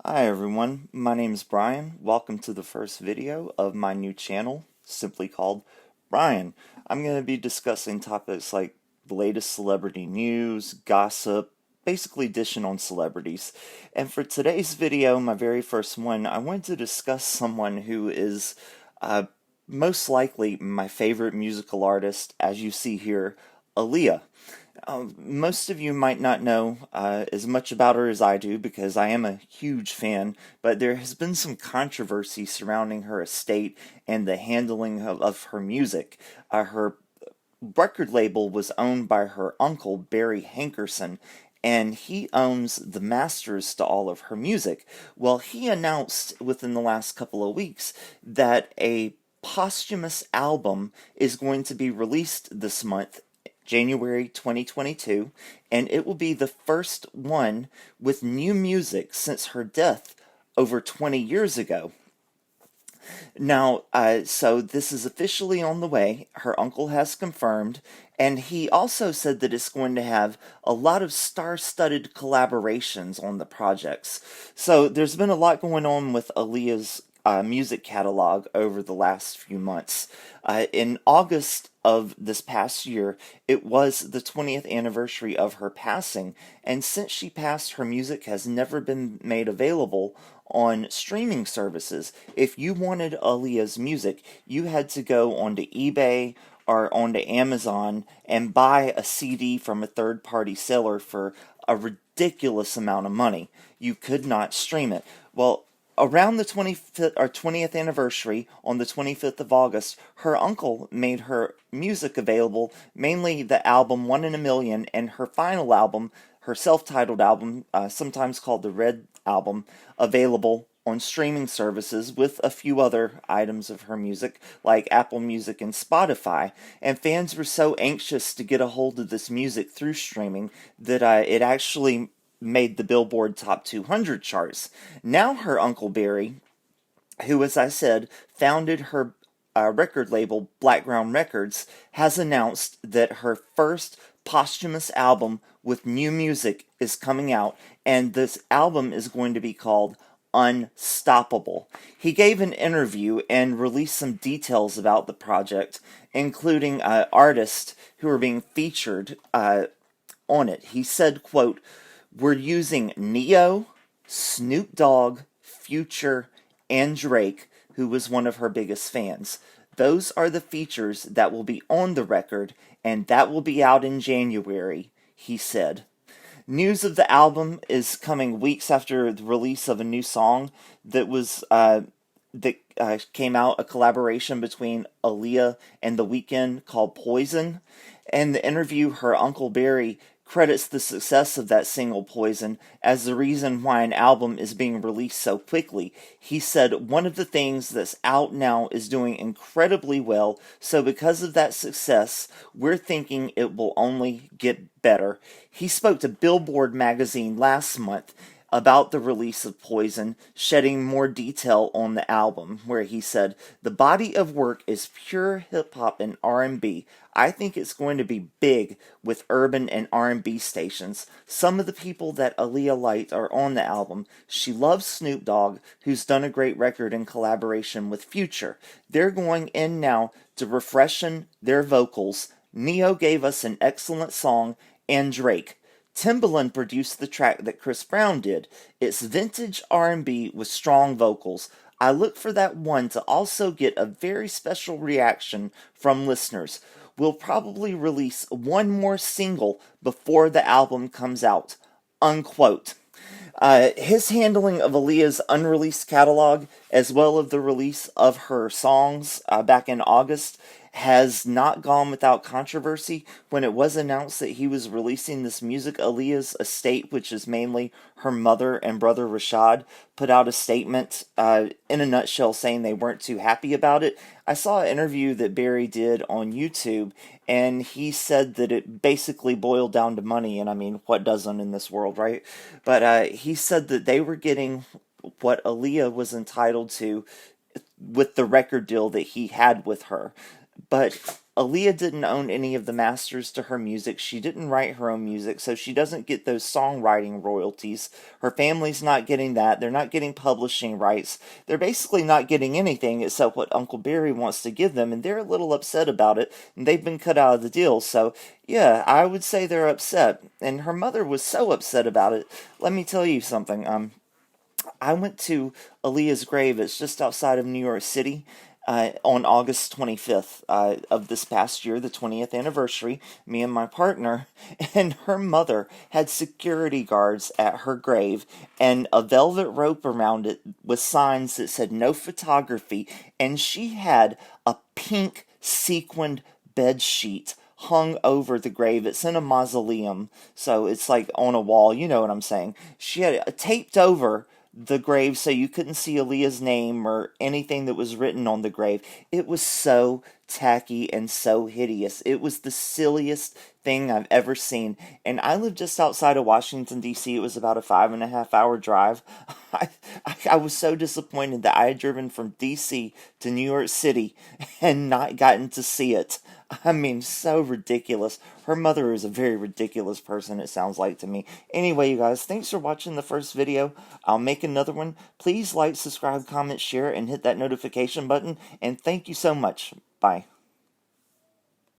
Hi everyone, my name is Bryan. Welcome to the first video of my new channel, simply called Bryan. I'm going to be discussing topics like the latest celebrity news, gossip, basically dishing on celebrities. And for today's video, my very first one, I wanted to discuss someone who is uh, most likely my favorite musical artist, as you see here, Aaliyah. Most of you might not know as much about her as I do because I am a huge fan, but there has been some controversy surrounding her estate and the handling of her music. Her record label was owned by her uncle, Barry Hankerson, and he owns the masters to all of her music. Well, he announced within the last couple of weeks that a posthumous album is going to be released this month, January 2022, and it will be the first one with new music since her death over 20 years ago. Now, so this is officially on the way. Her uncle has confirmed, and he also said that it's going to have a lot of star-studded collaborations on the projects. So there's been a lot going on with Aaliyah's music catalog over the last few months. In August of this past year, it was the 20th anniversary of her passing, and since she passed, her music has never been made available on streaming services. If you wanted Aaliyah's music, you had to go onto eBay or onto Amazon and buy a CD from a third-party seller for a ridiculous amount of money. You could not stream it. Well, around the 25th or 20th anniversary, on the 25th of August, her uncle made her music available, mainly the album One in a Million, and her final album, her self-titled album, sometimes called the Red Album, available on streaming services with a few other items of her music, like Apple Music and Spotify. And fans were so anxious to get a hold of this music through streaming that it actually made the Billboard Top 200 charts. Now her Uncle Barry, who, as I said, founded her record label, Blackground Records, has announced that her first posthumous album with new music is coming out, and this album is going to be called Unstoppable. He gave an interview and released some details about the project, including artists who are being featured on it. He said, quote, "We're using Neo, Snoop Dogg, Future, and Drake, who was one of her biggest fans. Those are the features that will be on the record, and that will be out in January," he said. News of the album is coming weeks after the release of a new song that came out, a collaboration between Aaliyah and The Weeknd called Poison. In the interview, her Uncle Barry credits the success of that single Poison as the reason why an album is being released so quickly. He said, "One of the things that's out now is doing incredibly well, so because of that success, we're thinking it will only get better." He spoke to Billboard magazine last month about the release of Poison, shedding more detail on the album, where he said, "The body of work is pure hip-hop and R&B. I think it's going to be big with urban and R&B stations. Some of the people that Aaliyah liked are on the album. She loves Snoop Dogg, who's done a great record in collaboration with Future. They're going in now to refreshen their vocals. Neo gave us an excellent song, and Drake. Timbaland produced the track that Chris Brown did. It's vintage R&B with strong vocals. I look for that one to also get a very special reaction from listeners. We'll probably release one more single before the album comes out." Unquote. His handling of Aaliyah's unreleased catalog, as well as the release of her songs back in August, has not gone without controversy. When it was announced that he was releasing this music, Aaliyah's estate, which is mainly her mother and brother Rashad, put out a statement in a nutshell saying they weren't too happy about it. I saw an interview that Barry did on YouTube, and he said that it basically boiled down to money, and I mean, what doesn't in this world, right? But he said that they were getting what Aaliyah was entitled to with the record deal that he had with her. But Aaliyah didn't own any of the masters to her music. She didn't write her own music, so she doesn't get those songwriting royalties. Her family's not getting that. They're not getting publishing rights. They're basically not getting anything except what Uncle Barry wants to give them, and they're a little upset about it, and they've been cut out of the deal. So, yeah, I would say they're upset. And her mother was so upset about it. Let me tell you something. I went to Aaliyah's grave. It's just outside of New York City. On August 25th of this past year, the 20th anniversary, me and my partner and her mother had security guards at her grave and a velvet rope around it with signs that said no photography, and she had a pink sequined bed sheet hung over the grave. It's in a mausoleum, so it's like on a wall, you know what I'm saying. She had it taped over the grave so you couldn't see Aaliyah's name or anything that was written on the grave. It was so tacky and so hideous. It was the silliest thing I've ever seen. And I live just outside of Washington, D.C. It was about a 5.5 hour drive. I was so disappointed that I had driven from D.C. to New York City and not gotten to see it. I mean, so ridiculous. Her mother is a very ridiculous person, it sounds like to me. Anyway, you guys, thanks for watching the first video. I'll make another one. Please like, subscribe, comment, share, and hit that notification button. And thank you so much. Bye.